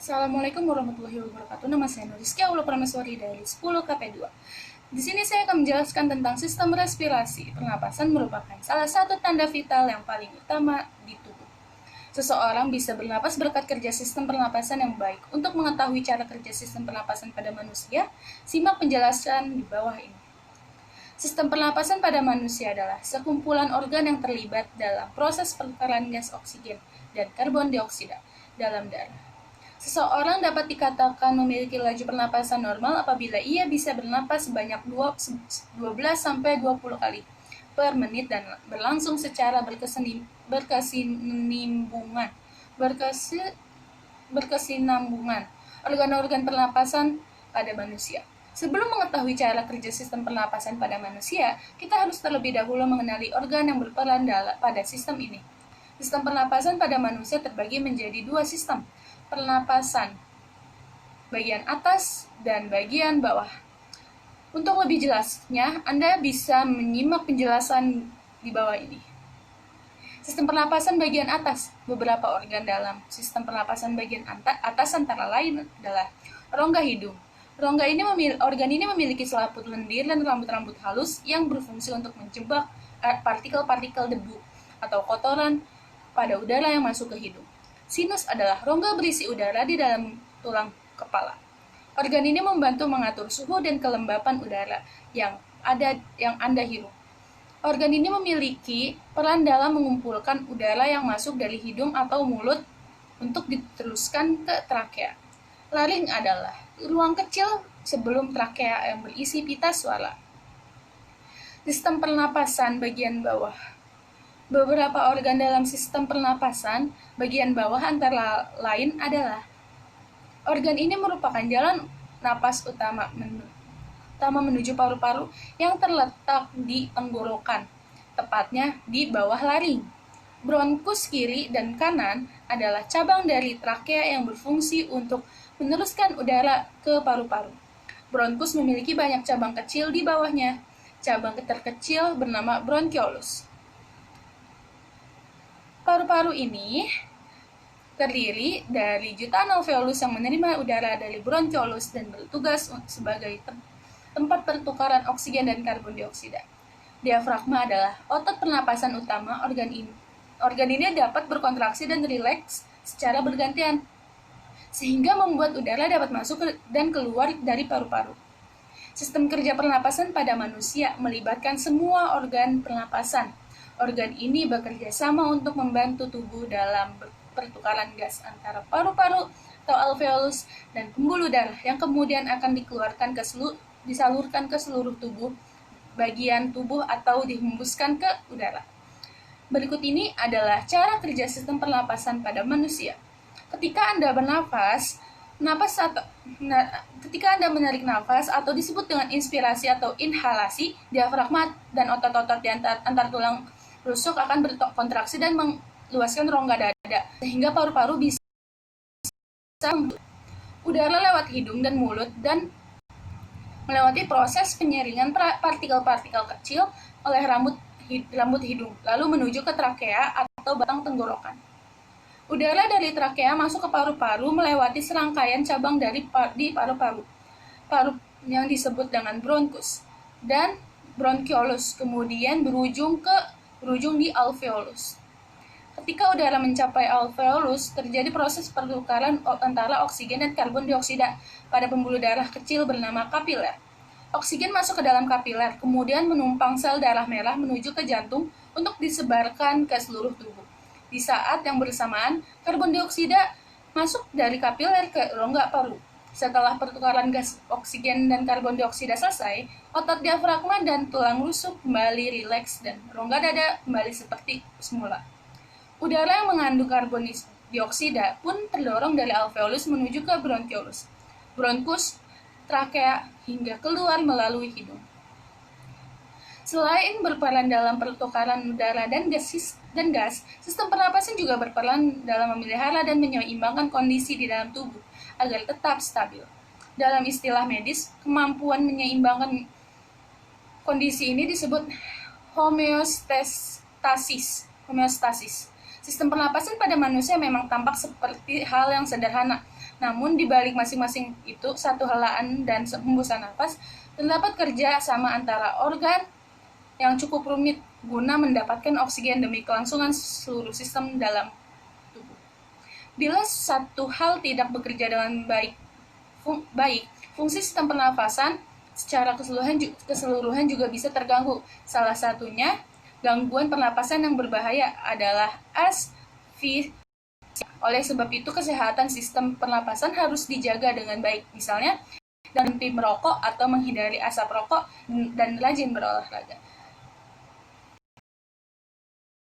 Assalamualaikum warahmatullahi wabarakatuh. Nama saya Nuriski Aula Prameswari dari 10 KP2. Di sini saya akan menjelaskan tentang sistem respirasi. Pernapasan merupakan salah satu tanda vital yang paling utama di tubuh. Seseorang bisa bernapas berkat kerja sistem pernapasan yang baik. Untuk mengetahui cara kerja sistem pernapasan pada manusia, simak penjelasan di bawah ini. Sistem pernapasan pada manusia adalah sekumpulan organ yang terlibat dalam proses pertukaran gas oksigen dan karbon dioksida dalam darah. Seseorang dapat dikatakan memiliki laju pernapasan normal apabila ia bisa bernapas sebanyak 12-20 kali per menit dan berlangsung secara berkesinambungan organ-organ pernapasan pada manusia. Sebelum mengetahui cara kerja sistem pernapasan pada manusia, kita harus terlebih dahulu mengenali organ yang berperan pada sistem ini. Sistem pernapasan pada manusia terbagi menjadi dua sistem, pernapasan bagian atas dan bagian bawah. Untuk lebih jelasnya, Anda bisa menyimak penjelasan di bawah ini. Sistem pernapasan bagian atas. Beberapa organ dalam sistem pernapasan bagian atas antara lain adalah rongga hidung. Organ ini memiliki selaput lendir dan rambut-rambut halus yang berfungsi untuk menjebak partikel-partikel debu atau kotoran pada udara yang masuk ke hidung. Sinus adalah rongga berisi udara di dalam tulang kepala. Organ ini membantu mengatur suhu dan kelembapan udara yang Anda hirup. Organ ini memiliki peran dalam mengumpulkan udara yang masuk dari hidung atau mulut untuk diteruskan ke trakea. Laring adalah ruang kecil sebelum trakea yang berisi pita suara. Sistem pernapasan bagian bawah. Beberapa organ dalam sistem pernapasan bagian bawah antara lain adalah organ ini merupakan jalan napas utama menuju paru-paru yang terletak di tenggorokan, tepatnya di bawah laring. Bronkus kiri dan kanan adalah cabang dari trakea yang berfungsi untuk meneruskan udara ke paru-paru. Bronkus memiliki banyak cabang kecil di bawahnya. Cabang terkecil bernama bronkiolus. Paru-paru ini terdiri dari jutaan alveolus yang menerima udara dari bronkiolus dan bertugas sebagai tempat pertukaran oksigen dan karbon dioksida. Diafragma adalah otot pernapasan utama organ ini. Organ ini dapat berkontraksi dan rileks secara bergantian, sehingga membuat udara dapat masuk dan keluar dari paru-paru. Sistem kerja pernapasan pada manusia melibatkan semua organ pernapasan. Organ ini bekerja sama untuk membantu tubuh dalam pertukaran gas antara paru-paru atau alveolus dan pembuluh darah yang kemudian akan disalurkan ke seluruh bagian tubuh atau dihembuskan ke udara. Berikut ini adalah cara kerja sistem pernapasan pada manusia. Ketika Anda menarik nafas atau disebut dengan inspirasi atau inhalasi, diafragma dan otot-otot di antar tulang rusuk akan berkontraksi dan meluaskan rongga dada, sehingga paru-paru bisa udara lewat hidung dan mulut dan melewati proses penyaringan partikel-partikel kecil oleh rambut hidung, lalu menuju ke trakea atau batang tenggorokan. Udara dari trakea masuk ke paru-paru melewati serangkaian cabang di paru-paru yang disebut dengan bronkus dan bronkiolus, kemudian berujung di alveolus. Ketika udara mencapai alveolus, terjadi proses pertukaran antara oksigen dan karbon dioksida pada pembuluh darah kecil bernama kapiler. Oksigen masuk ke dalam kapiler, kemudian menumpang sel darah merah menuju ke jantung untuk disebarkan ke seluruh tubuh. Di saat yang bersamaan, karbon dioksida masuk dari kapiler ke rongga paru. Setelah pertukaran gas oksigen dan karbon dioksida selesai, otot diafragma dan tulang rusuk kembali rileks dan rongga dada kembali seperti semula. Udara yang mengandung karbon dioksida pun terdorong dari alveolus menuju ke bronkiolus, bronkus, trakea, hingga keluar melalui hidung. Selain berperan dalam pertukaran udara dan gas, sistem pernapasan juga berperan dalam memelihara dan menyeimbangkan kondisi di dalam tubuh agar tetap stabil. Dalam istilah medis, kemampuan menyeimbangkan kondisi ini disebut homeostasis. Sistem pernapasan pada manusia memang tampak seperti hal yang sederhana, Namun di balik masing-masing itu, satu helaan dan hembusan nafas, terdapat kerja sama antara organ yang cukup rumit guna mendapatkan oksigen demi kelangsungan seluruh sistem dalam tubuh. Bila satu hal tidak bekerja dengan baik, fungsi sistem pernafasan secara keseluruhan juga bisa terganggu. Salah satunya, gangguan pernapasan yang berbahaya adalah asfiksi. Oleh sebab itu, kesehatan sistem pernapasan harus dijaga dengan baik. Misalnya, berhenti merokok atau menghindari asap rokok dan rajin berolahraga.